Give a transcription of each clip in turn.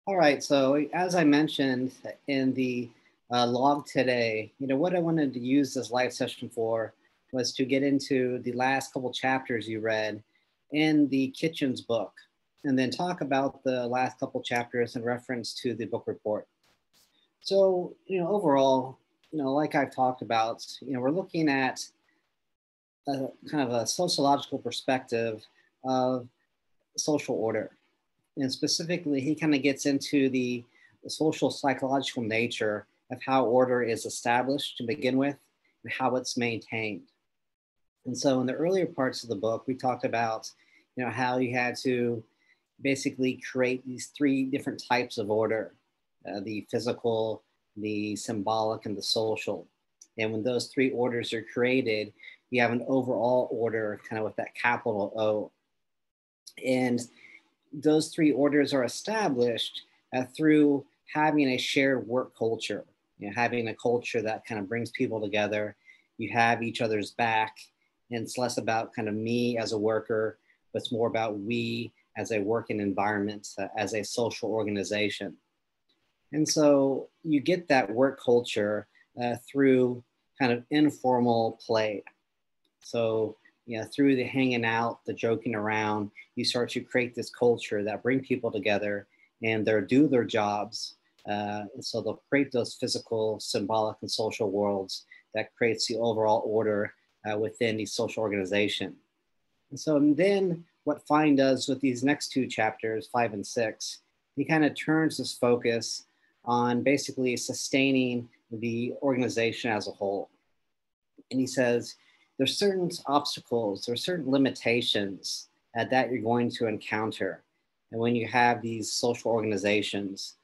All right. So as I mentioned in the log today, what I wanted to use this live session for was to get into the last couple chapters you read in the Kitchens book, and then talk about the last couple chapters in reference to the book report. So, overall, like I've talked about, we're looking at a kind of a sociological perspective of social order. And specifically, he kind of gets into the social psychological nature of how order is established to begin with and how it's maintained. And so in the earlier parts of the book, we talked about, how you had to basically create these three different types of order, the physical, the symbolic, and the social. And when those three orders are created, you have an overall order kind of with that capital O. And those three orders are established through having a shared work culture, having a culture that kind of brings people together. You have each other's back, and it's less about kind of me as a worker, but it's more about we as a working environment, as a social organization. And so you get that work culture through kind of informal play. So, through the hanging out, the joking around, you start to create this culture that bring people together and they do their jobs. And so they'll create those physical, symbolic, and social worlds that creates the overall order within the social organization. And so then what Fine does with these next two chapters, 5 and 6, he kind of turns his focus on basically sustaining the organization as a whole. And he says, there's certain obstacles, there's certain limitations that you're going to encounter. And when you have these social organizations,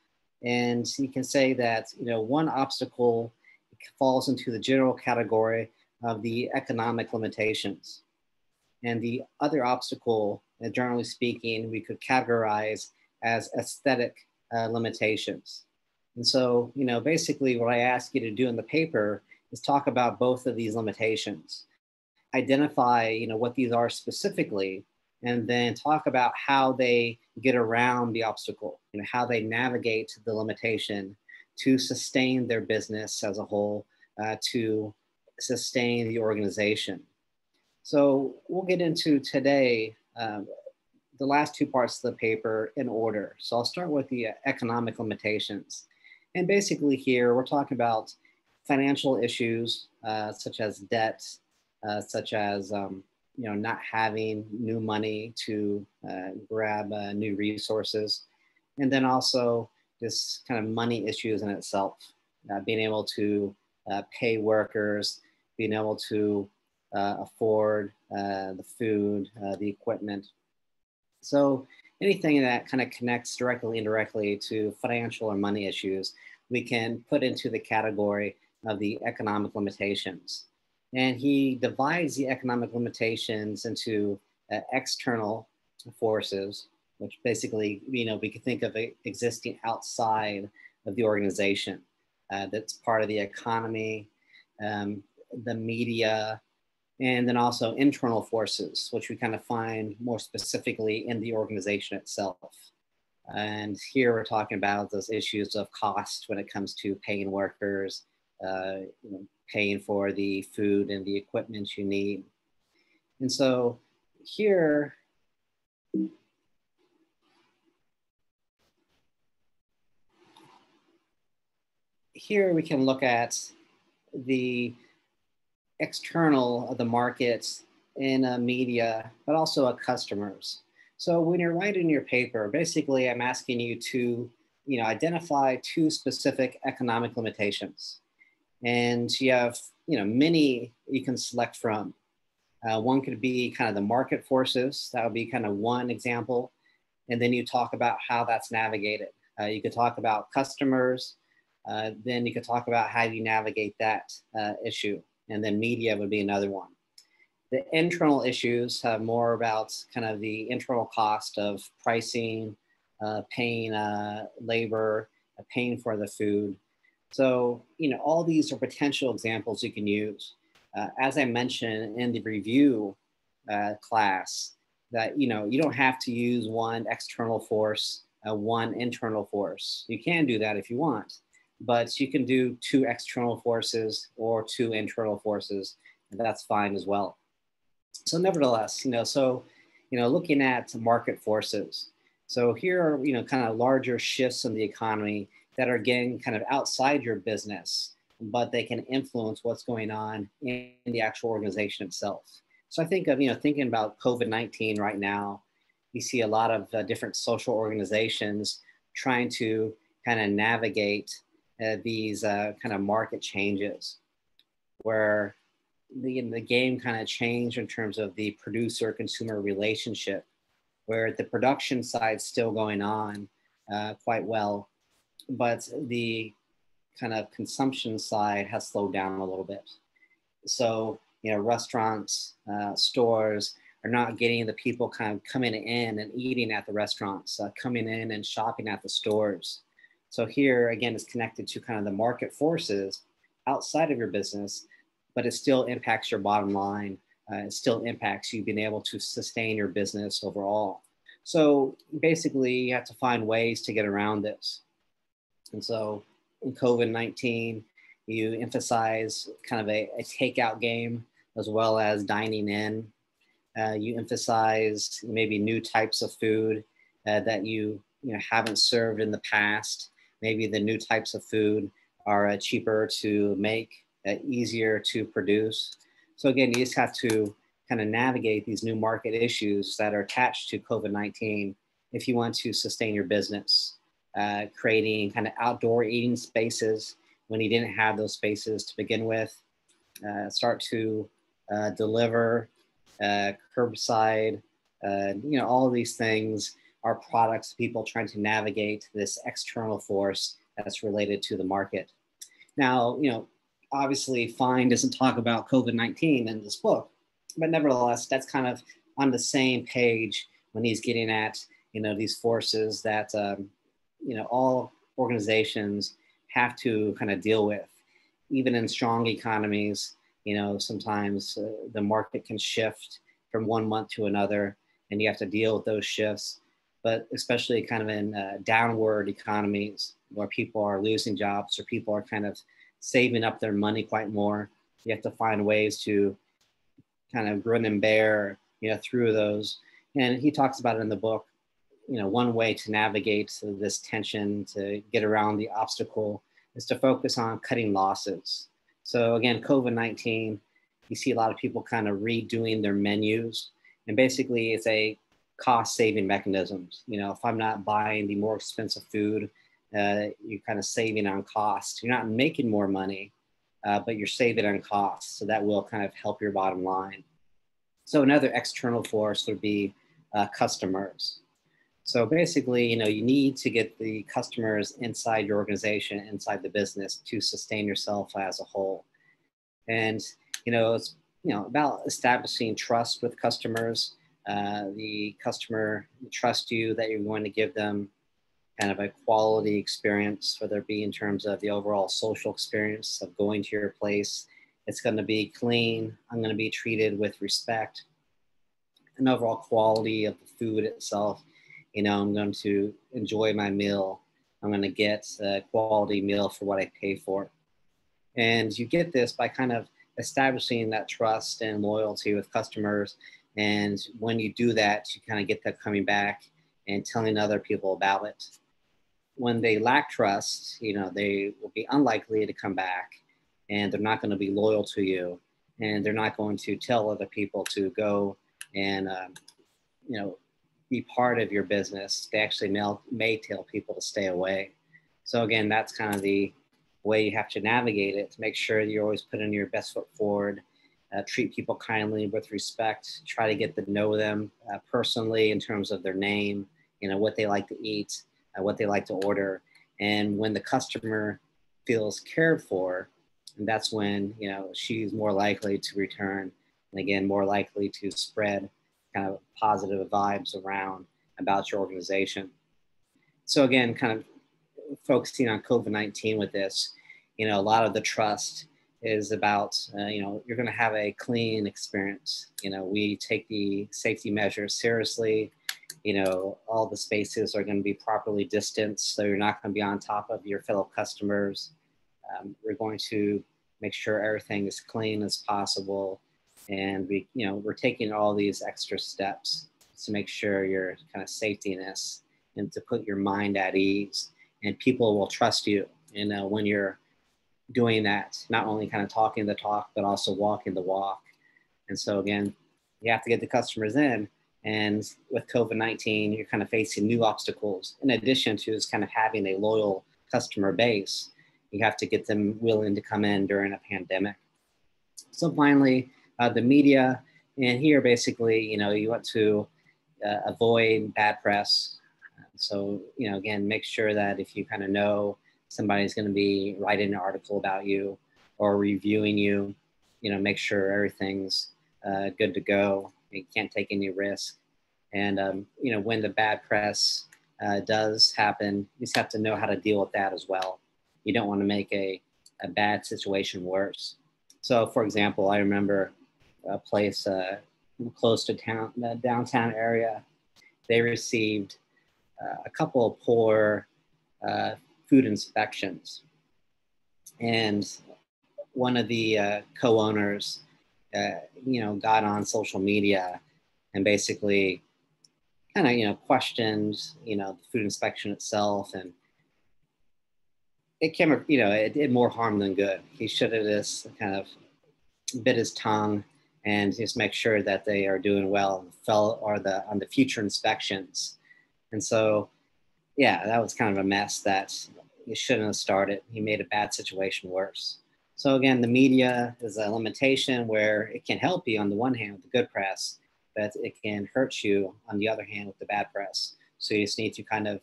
and you can say that, one obstacle falls into the general category of the economic limitations. And the other obstacle, generally speaking, we could categorize as aesthetic limitations. And so, basically what I ask you to do in the paper is talk about both of these limitations, identify, what these are specifically, and then talk about how they get around the obstacle, how they navigate the limitation to sustain their business as a whole, to sustain the organization. So we'll get into today the last two parts of the paper in order. So I'll start with the economic limitations. And basically here, we're talking about financial issues such as debt, such as not having new money to grab new resources, and then also this kind of money issues in itself, being able to pay workers, being able to afford the food, the equipment. So anything that kind of connects directly, indirectly to financial or money issues, we can put into the category of the economic limitations. And he divides the economic limitations into external forces, which basically, we could think of existing outside of the organization. That's part of the economy, the media, and then also internal forces, which we kind of find more specifically in the organization itself. And here we're talking about those issues of cost when it comes to paying workers, paying for the food and the equipment you need. And so here, we can look at the external of the markets in media, but also customers. So when you're writing your paper, basically I'm asking you to identify two specific economic limitations. And you have many you can select from. One could be kind of the market forces. That would be kind of one example. And then you talk about how that's navigated. You could talk about customers. Then you could talk about how you navigate that issue. And then media would be another one. The internal issues have more about kind of the internal cost of pricing, paying labor, paying for the food. So, all these are potential examples you can use. As I mentioned in the review class, that, you don't have to use one external force one internal force. You can do that if you want, but you can do two external forces or two internal forces, and that's fine as well. So nevertheless, looking at market forces. So here are, kind of larger shifts in the economy that are getting kind of outside your business, but they can influence what's going on in the actual organization itself. So I think of, thinking about COVID-19 right now, you see a lot of different social organizations trying to kind of navigate these kind of market changes where the game kind of changed in terms of the producer consumer relationship, where the production side's still going on quite well, but the kind of consumption side has slowed down a little bit. So, restaurants, stores are not getting the people kind of coming in and eating at the restaurants, coming in and shopping at the stores. So here, again, is connected to kind of the market forces outside of your business, but it still impacts your bottom line. It still impacts you being able to sustain your business overall. So basically, you have to find ways to get around this. And so in COVID-19, you emphasize kind of a takeout game as well as dining in. You emphasize maybe new types of food that you haven't served in the past. Maybe the new types of food are cheaper to make, easier to produce. So again, you just have to kind of navigate these new market issues that are attached to COVID-19 if you want to sustain your business. Creating kind of outdoor eating spaces when you didn't have those spaces to begin with. Start to deliver curbside, all of these things are products of people trying to navigate this external force that's related to the market. Now, obviously Fine doesn't talk about COVID-19 in this book, but nevertheless, that's kind of on the same page when he's getting at, these forces that, all organizations have to kind of deal with. Even in strong economies, sometimes the market can shift from one month to another and you have to deal with those shifts. But especially kind of in downward economies where people are losing jobs or people are kind of saving up their money quite more, you have to find ways to kind of grin and bear, through those. And he talks about it in the book, one way to navigate this tension, to get around the obstacle, is to focus on cutting losses. So again, COVID-19, you see a lot of people kind of redoing their menus. And basically it's a cost saving mechanisms. If I'm not buying the more expensive food, you're kind of saving on cost. You're not making more money, but you're saving on costs. So that will kind of help your bottom line. So another external force would be customers. So basically, you need to get the customers inside your organization, inside the business to sustain yourself as a whole. And, it's, about establishing trust with customers. The customer trust you that you're going to give them kind of a quality experience, whether it be in terms of the overall social experience of going to your place. It's going to be clean. I'm going to be treated with respect. And overall quality of the food itself. I'm going to enjoy my meal. I'm going to get a quality meal for what I pay for. And you get this by kind of establishing that trust and loyalty with customers. And when you do that, you kind of get them coming back and telling other people about it. When they lack trust, they will be unlikely to come back and they're not going to be loyal to you. And they're not going to tell other people to go and, be part of your business. They actually may tell people to stay away. So again, that's kind of the way you have to navigate it, to make sure you're always putting your best foot forward, treat people kindly with respect, try to get to know them personally in terms of their name, what they like to eat, what they like to order. And when the customer feels cared for, and that's when, she's more likely to return, and again, more likely to spread kind of positive vibes around about your organization. So again, kind of focusing on COVID-19 with this, a lot of the trust is about, you're going to have a clean experience. We take the safety measures seriously. all the spaces are going to be properly distanced, so you're not going to be on top of your fellow customers. We're going to make sure everything is clean as possible, and we're taking all these extra steps to make sure your kind of safetyness and to put your mind at ease, and people will trust you. When you're doing that, not only kind of talking the talk, but also walking the walk. And so again, you have to get the customers in. And with COVID-19, you're kind of facing new obstacles. In addition to just kind of having a loyal customer base, you have to get them willing to come in during a pandemic. So finally, the media. And here, basically, you want to avoid bad press. So, again, make sure that if you kind of know somebody's going to be writing an article about you or reviewing you, make sure everything's good to go. You can't take any risk. And, when the bad press does happen, you just have to know how to deal with that as well. You don't want to make a bad situation worse. So, for example, I remember a place close to town, the downtown area, they received a couple of poor food inspections. And one of the co-owners, got on social media and basically kind of, questioned, the food inspection itself. And it came, it did more harm than good. He should have just kind of bit his tongue and just make sure that they are doing well on the future inspections. And so, yeah, that was kind of a mess that he shouldn't have started. He made a bad situation worse. So again, the media is a limitation where it can help you on the one hand with the good press, but it can hurt you on the other hand with the bad press. So you just need to kind of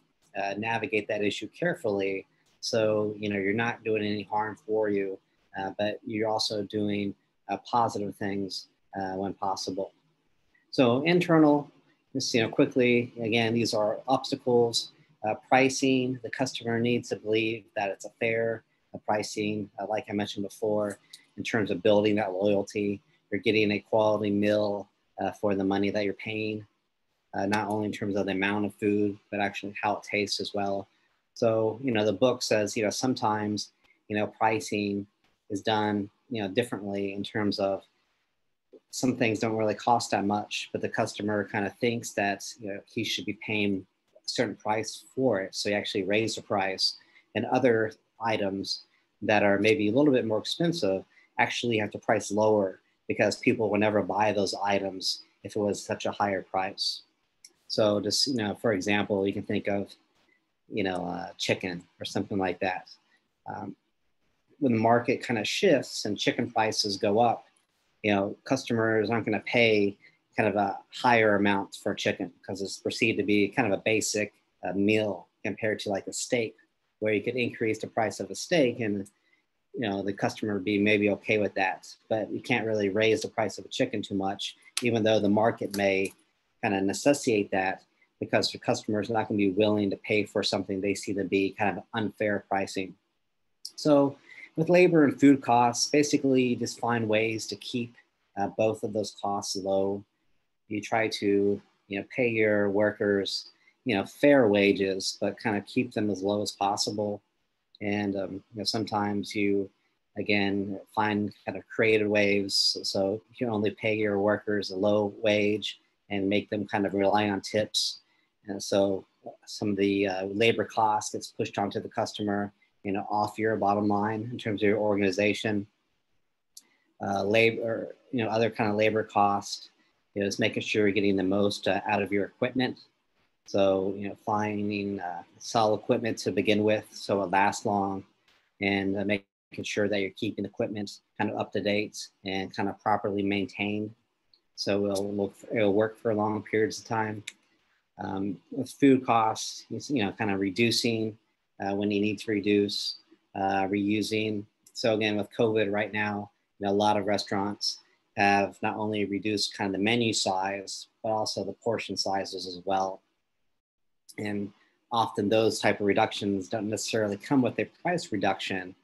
navigate that issue carefully. So, you're not doing any harm for you, but you're also doing positive things when possible. So internal, just, quickly, again, these are obstacles. Pricing, the customer needs to believe that it's a fair pricing, like I mentioned before, in terms of building that loyalty. You're getting a quality meal for the money that you're paying, not only in terms of the amount of food, but actually how it tastes as well. So, the book says, sometimes, pricing is done, differently in terms of some things don't really cost that much, but the customer kind of thinks that, he should be paying a certain price for it. So he actually raised the price, and other items that are maybe a little bit more expensive actually have to price lower because people will never buy those items if it was such a higher price. So just, for example, you can think of, chicken or something like that. When the market kind of shifts and chicken prices go up, customers aren't going to pay kind of a higher amount for chicken because it's perceived to be kind of a basic meal compared to like a steak, where you could increase the price of a steak and the customer would be maybe okay with that. But you can't really raise the price of a chicken too much, even though the market may kind of necessitate that, because the customers are not going to be willing to pay for something they see to be kind of unfair pricing. So with labor and food costs, basically you just find ways to keep both of those costs low. You try to pay your workers fair wages, but kind of keep them as low as possible. And sometimes you again find kind of creative ways, so you can only pay your workers a low wage and make them kind of rely on tips. And so some of the labor costs gets pushed onto the customer, off your bottom line in terms of your organization. Labor, other kind of labor cost is making sure you're getting the most out of your equipment. So, finding solid equipment to begin with so it lasts long, and making sure that you're keeping equipment kind of up to date and kind of properly maintained, so it'll work for long periods of time. With food costs, kind of reducing when you need to reduce, reusing. So again, with COVID right now, a lot of restaurants have not only reduced kind of the menu size, but also the portion sizes as well. And often those type of reductions don't necessarily come with a price reduction,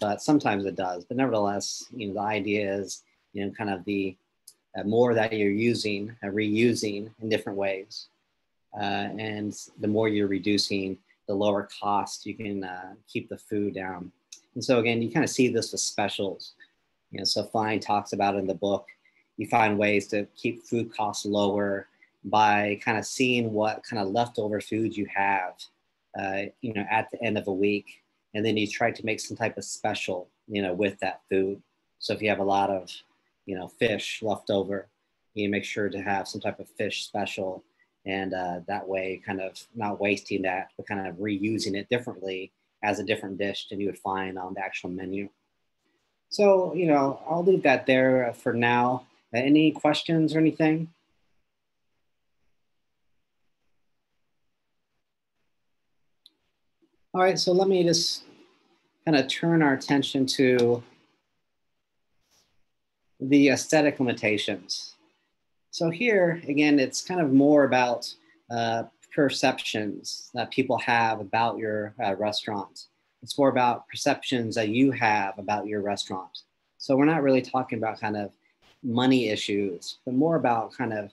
but sometimes it does. But nevertheless, the idea is, kind of the more that you're using, reusing in different ways. and the more you're reducing, the lower cost you can keep the food down. And so again, you kind of see this with specials. So Fine talks about in the book, you find ways to keep food costs lower by kind of seeing what kind of leftover food you have, at the end of a week. And then you try to make some type of special, with that food. So if you have a lot of, fish left over, you make sure to have some type of fish special. And that way, kind of not wasting that, but kind of reusing it differently as a different dish than you would find on the actual menu. So, I'll leave that there for now. Any questions or anything? All right, so let me just kind of turn our attention to the aesthetic limitations. So here, again, it's kind of more about perceptions that people have about your restaurant. It's more about perceptions that you have about your restaurant. So we're not really talking about kind of money issues, but more about kind of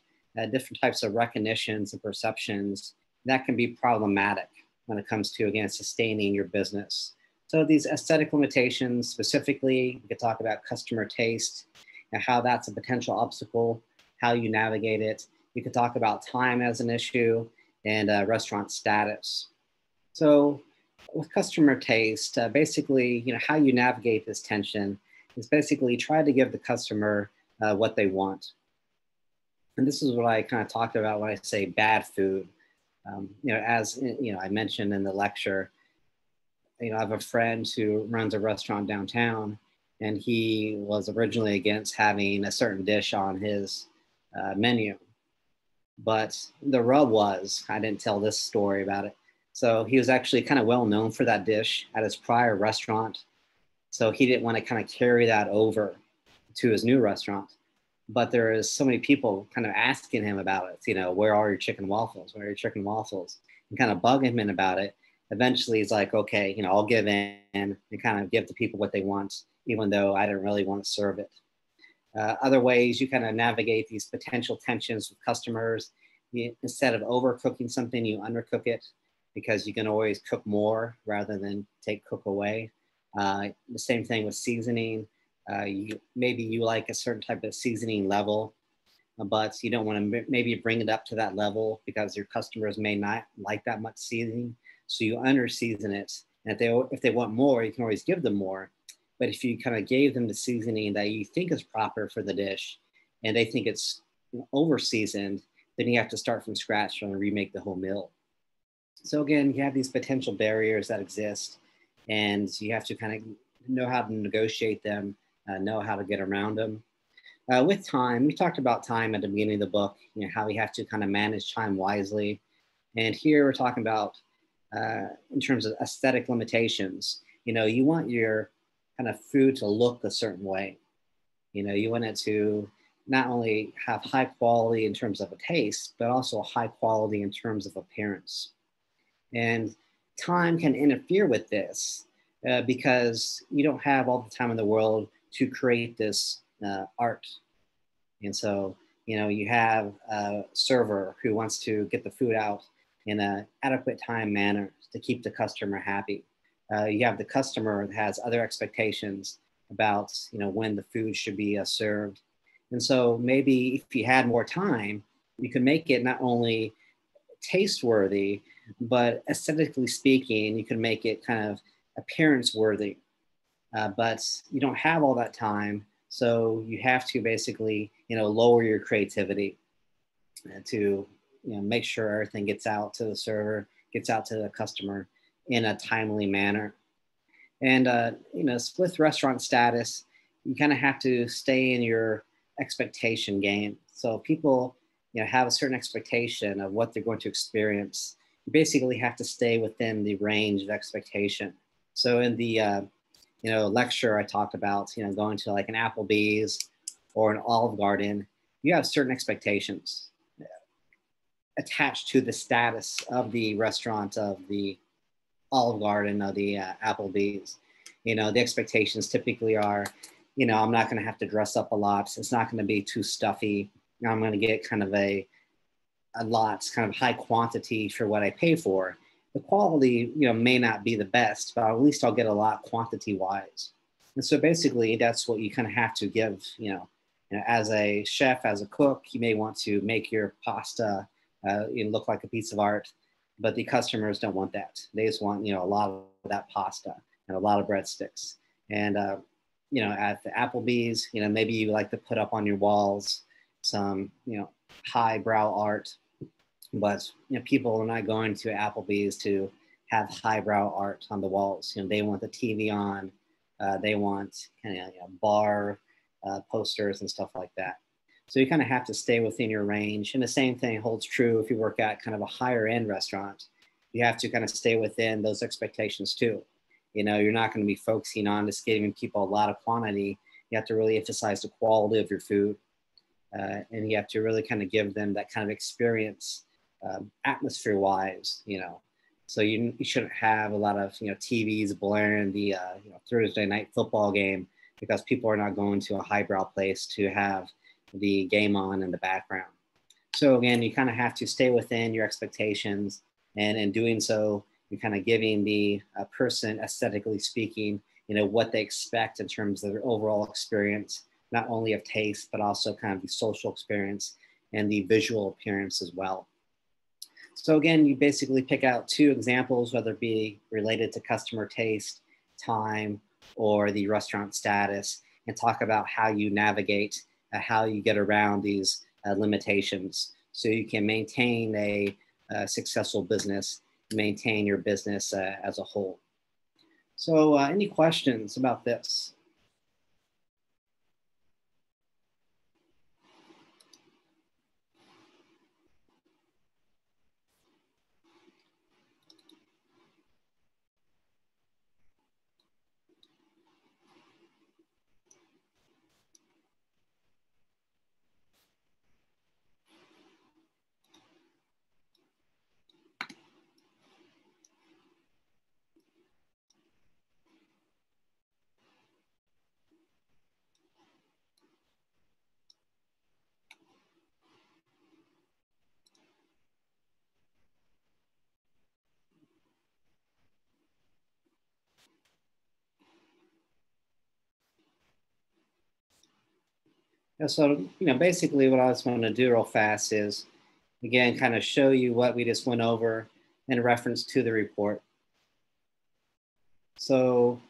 different types of recognitions and perceptions that can be problematic when it comes to, again, sustaining your business. So these aesthetic limitations, specifically, we could talk about customer taste and how that's a potential obstacle, how you navigate it. You could talk about time as an issue and restaurant status. So with customer taste, basically, how you navigate this tension is basically try to give the customer what they want. And this is what I kind of talked about when I say bad food. As I mentioned in the lecture, I have a friend who runs a restaurant downtown, and he was originally against having a certain dish on his menu. But the rub was, I didn't tell this story about it. So he was actually kind of well known for that dish at his prior restaurant. So he didn't want to kind of carry that over to his new restaurant. But there is so many people kind of asking him about it. Where are your chicken waffles? Where are your chicken waffles? And kind of bugging him about it. Eventually he's like, okay, I'll give in and kind of give the people what they want, even though I didn't really want to serve it. Other ways you kind of navigate these potential tensions with customers, instead of overcooking something, you undercook it, because you can always cook more rather than cook away. The same thing with seasoning. Maybe you like a certain type of seasoning level, but you don't want to maybe bring it up to that level because your customers may not like that much seasoning. So you under season it. And if they want more, you can always give them more. But if you kind of gave them the seasoning that you think is proper for the dish and they think it's over seasoned, then you have to start from scratch and remake the whole meal. So again, you have these potential barriers that exist, and you have to kind of know how to negotiate them, know how to get around them. With time, we talked about time at the beginning of the book, how we have to kind of manage time wisely. And here we're talking about in terms of aesthetic limitations. You want your kind of food to look a certain way. You want it to not only have high quality in terms of a taste, but also high quality in terms of appearance. And time can interfere with this because you don't have all the time in the world to create this art. And so, you have a server who wants to get the food out in an adequate time manner to keep the customer happy. You have the customer that has other expectations about, when the food should be served. And so maybe if you had more time, you could make it not only taste worthy, but aesthetically speaking, you can make it kind of appearance worthy. But you don't have all that time. So you have to basically, lower your creativity to, make sure everything gets out to the server, gets out to the customer in a timely manner. And, with restaurant status, you kind of have to stay in your expectation game. So people, have a certain expectation of what they're going to experience. You basically have to stay within the range of expectation. So in the, lecture I talked about, going to like an Applebee's or an Olive Garden, you have certain expectations attached to the status of the restaurant, of the Olive Garden, of the Applebee's. The expectations typically are, I'm not going to have to dress up a lot. It's not going to be too stuffy. I'm going to get kind of a a lot, kind of high quantity for what I pay for, the quality, may not be the best, but at least I'll get a lot quantity wise. And so basically, that's what you kind of have to give. As a chef, as a cook, you may want to make your pasta look like a piece of art, but the customers don't want that. They just want a lot of that pasta and a lot of breadsticks. And at the Applebee's, maybe you like to put up on your walls some highbrow art, but people are not going to Applebee's to have highbrow art on the walls. They want the TV on, they want kind of bar posters and stuff like that. So you kind of have to stay within your range. And the same thing holds true if you work at kind of a higher end restaurant. You have to kind of stay within those expectations too. You're not going to be focusing on just giving people a lot of quantity. You have to really emphasize the quality of your food. And you have to really kind of give them that kind of experience atmosphere wise, So you shouldn't have a lot of, TVs blaring the, Thursday night football game because people are not going to a highbrow place to have the game on in the background. So again, you kind of have to stay within your expectations, and in doing so, you're kind of giving the person, aesthetically speaking, what they expect in terms of their overall experience, not only of taste, but also kind of the social experience and the visual appearance as well. So again, you basically pick out 2 examples, whether it be related to customer taste, time, or the restaurant status, and talk about how you navigate, how you get around these limitations so you can maintain a successful business, maintain your business as a whole. So any questions about this? Yeah, so, basically what I just want to do real fast is, again, kind of show you what we just went over in reference to the report. So,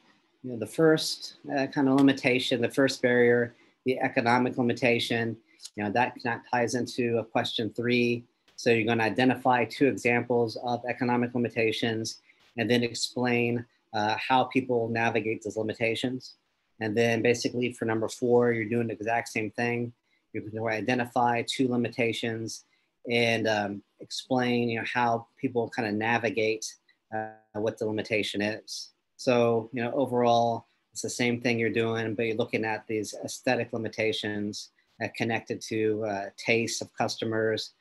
the first kind of limitation, the first barrier, the economic limitation, that ties into question 3. So you're going to identify 2 examples of economic limitations and then explain how people navigate those limitations. And then basically for number 4, you're doing the exact same thing. You're going to identify 2 limitations and explain how people kind of navigate what the limitation is. So, overall, it's the same thing you're doing, but you're looking at these aesthetic limitations connected to taste of customers,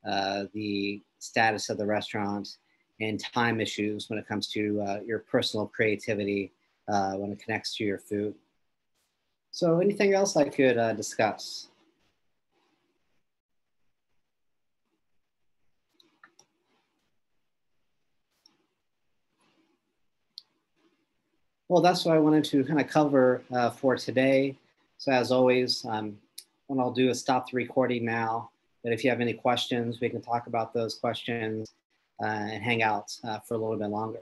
the status of the restaurant, and time issues when it comes to your personal creativity when it connects to your food. So anything else I could discuss? Well, that's what I wanted to kind of cover for today. So as always, what I'll do is stop the recording now. But if you have any questions, we can talk about those questions and hang out for a little bit longer.